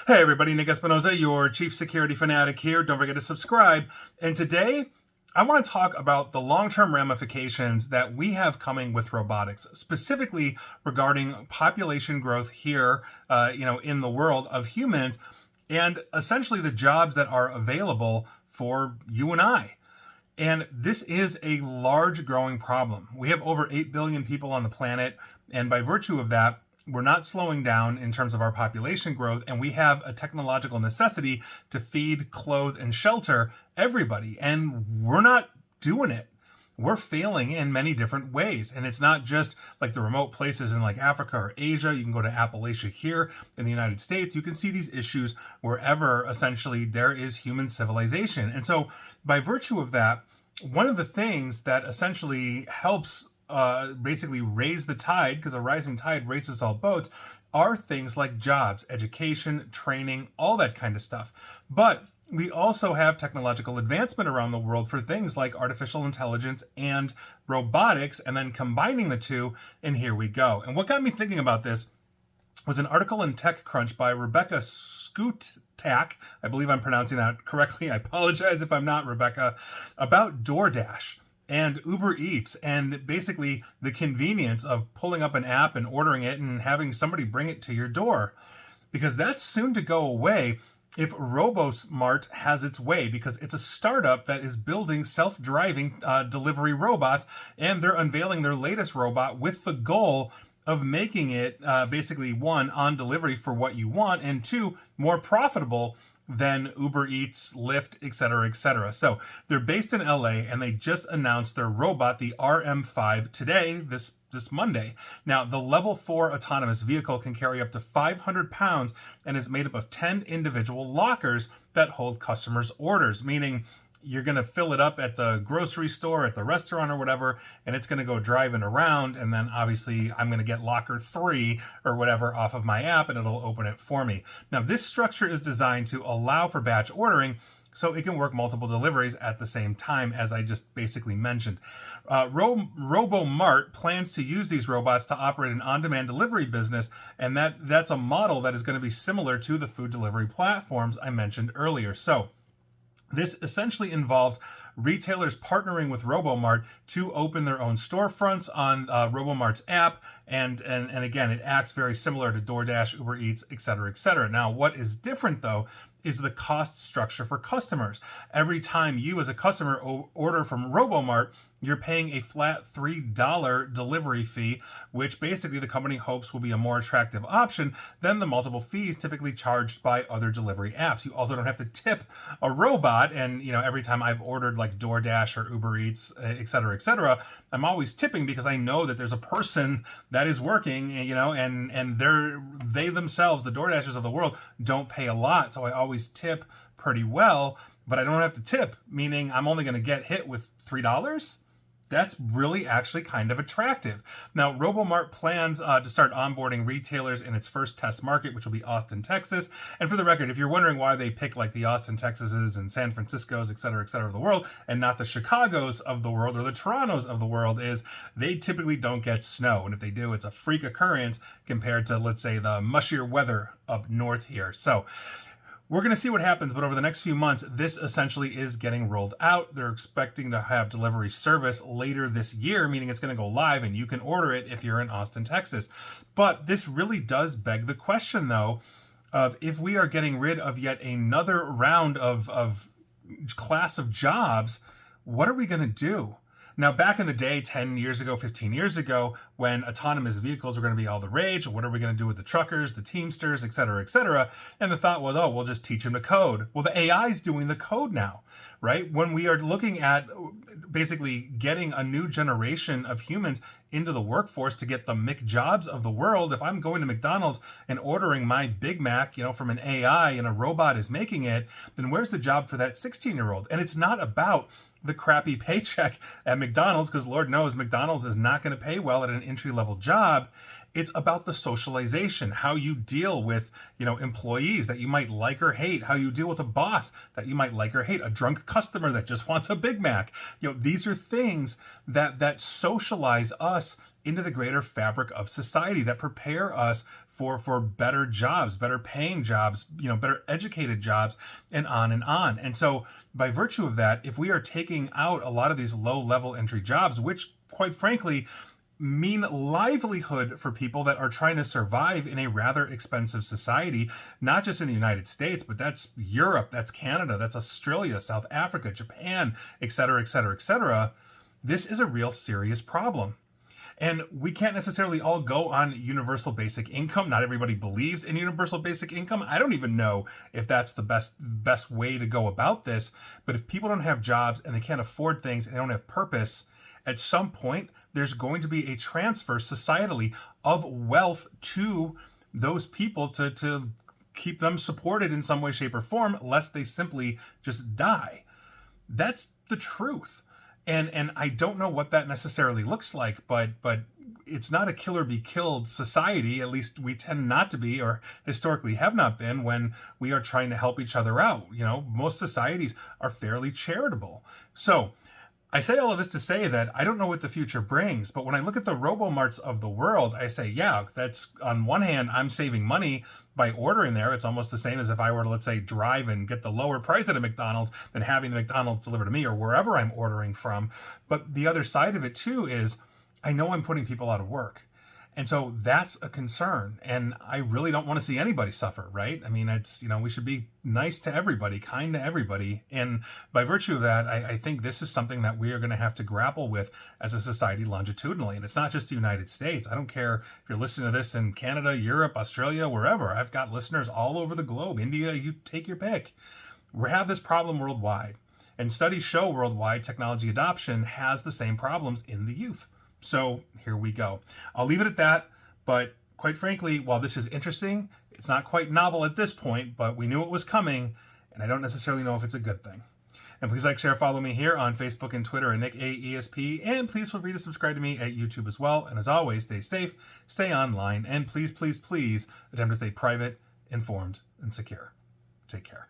Hey everybody, Nick Espinoza, your chief security fanatic here. Don't forget to subscribe. And today, I want to talk about the long-term ramifications that we have coming with robotics, specifically regarding population growth here, in the world of humans, and essentially the jobs that are available for you and I. And this is a large growing problem. We have over 8 billion people on the planet, and by virtue of that, we're not slowing down in terms of our population growth, and we have a technological necessity to feed, clothe, and shelter everybody. And we're not doing it. We're failing in many different ways. And it's not just like the remote places in like Africa or Asia. You can go to Appalachia here in the United States. You can see these issues wherever essentially there is human civilization. And so by virtue of that, one of the things that essentially helps basically raise the tide, because a rising tide raises all boats, are things like jobs, education, training, all that kind of stuff. But we also have technological advancement around the world for things like artificial intelligence and robotics, and then combining the two, and here we go. And what got me thinking about this was an article in TechCrunch by Rebecca Skuttak, I believe I'm pronouncing that correctly, I apologize if I'm not, Rebecca, about DoorDash and Uber Eats, and basically the convenience of pulling up an app and ordering it and having somebody bring it to your door. Because that's soon to go away if RoboSmart has its way, because it's a startup that is building self-driving delivery robots, and they're unveiling their latest robot with the goal of making it basically, one, on delivery for what you want, and two, more profitable than Uber Eats, Lyft, etc., etc. So they're based in LA, and they just announced their robot, the RM5, today, this Monday. Now, the level 4 autonomous vehicle can carry up to 500 pounds and is made up of 10 individual lockers that hold customers' orders, meaning you're going to fill it up at the grocery store, at the restaurant or whatever, and it's going to go driving around, and then obviously I'm going to get locker 3 or whatever off of my app, and it'll open it for me. Now, this structure is designed to allow for batch ordering, so it can work multiple deliveries at the same time, as I just basically mentioned. RoboMart plans to use these robots to operate an on-demand delivery business, and that's a model that is going to be similar to the food delivery platforms I mentioned earlier. So this essentially involves retailers partnering with RoboMart to open their own storefronts on RoboMart's app, and again, it acts very similar to DoorDash, Uber Eats, etc., etc. Now, what is different though is the cost structure for customers. Every time you as a customer order from RoboMart, you're paying a flat $3 delivery fee, which basically the company hopes will be a more attractive option than the multiple fees typically charged by other delivery apps. You also don't have to tip a robot, and every time I've ordered like DoorDash or Uber Eats, etc., etc., I'm always tipping because I know that there's a person that is working, and they themselves, the DoorDashers of the world, don't pay a lot, so I always tip pretty well, but I don't have to tip, meaning I'm only going to get hit with $3. That's really actually kind of attractive. Now, RoboMart plans to start onboarding retailers in its first test market, which will be Austin, Texas. And for the record, if you're wondering why they pick like the Austin, Texases and San Franciscos, et cetera, of the world, and not the Chicagos of the world or the Torontos of the world, is they typically don't get snow. And if they do, it's a freak occurrence compared to, let's say, the mushier weather up north here. So we're going to see what happens, but over the next few months, this essentially is getting rolled out. They're expecting to have delivery service later this year, meaning it's going to go live and you can order it if you're in Austin, Texas. But this really does beg the question, though, of if we are getting rid of yet another round of class of jobs, what are we going to do? Now, back in the day, 10 years ago, 15 years ago, when autonomous vehicles were going to be all the rage, what are we going to do with the truckers, the Teamsters, et cetera, et cetera? And the thought was, we'll just teach them to code. Well, the AI is doing the code now, right? When we are looking at basically getting a new generation of humans into the workforce to get the McJobs of the world, if I'm going to McDonald's and ordering my Big Mac, from an AI and a robot is making it, then where's the job for that 16-year-old? And it's not about the crappy paycheck at McDonald's, because Lord knows McDonald's is not going to pay well at an entry-level job. It's about the socialization, how you deal with, employees that you might like or hate, how you deal with a boss that you might like or hate, a drunk customer that just wants a Big Mac. These are things that socialize us into the greater fabric of society that prepare us for better jobs, better paying jobs, better educated jobs, and on and on. And so by virtue of that, if we are taking out a lot of these low level entry jobs, which quite frankly mean livelihood for people that are trying to survive in a rather expensive society, not just in the United States, but that's Europe, that's Canada, that's Australia, South Africa, Japan, et cetera, et cetera, et cetera. This is a real serious problem. And we can't necessarily all go on universal basic income. Not everybody believes in universal basic income. I don't even know if that's the best way to go about this. But if people don't have jobs and they can't afford things and they don't have purpose, at some point, there's going to be a transfer societally of wealth to those people to keep them supported in some way, shape, or form, lest they simply just die. That's the truth. And I don't know what that necessarily looks like, but it's not a kill or be killed society. At least we tend not to be, or historically have not been, when we are trying to help each other out. Most societies are fairly charitable. So I say all of this to say that I don't know what the future brings, but when I look at the RoboMarts of the world, I say, yeah, that's on one hand, I'm saving money by ordering there. It's almost the same as if I were to, let's say, drive and get the lower price at a McDonald's than having the McDonald's delivered to me or wherever I'm ordering from. But the other side of it too is I know I'm putting people out of work. And so that's a concern. And I really don't want to see anybody suffer, right? I mean, it's, we should be nice to everybody, kind to everybody. And by virtue of that, I think this is something that we are going to have to grapple with as a society longitudinally. And it's not just the United States. I don't care if you're listening to this in Canada, Europe, Australia, wherever. I've got listeners all over the globe. India, you take your pick. We have this problem worldwide. And studies show worldwide technology adoption has the same problems in the youth. So here we go. I'll leave it at that. But quite frankly, while this is interesting, it's not quite novel at this point, but we knew it was coming, and I don't necessarily know if it's a good thing. And please like, share, follow me here on Facebook and Twitter at Nick AESP, and please feel free to subscribe to me at YouTube as well. And as always, stay safe, stay online, and please, please, please attempt to stay private, informed, and secure. Take care.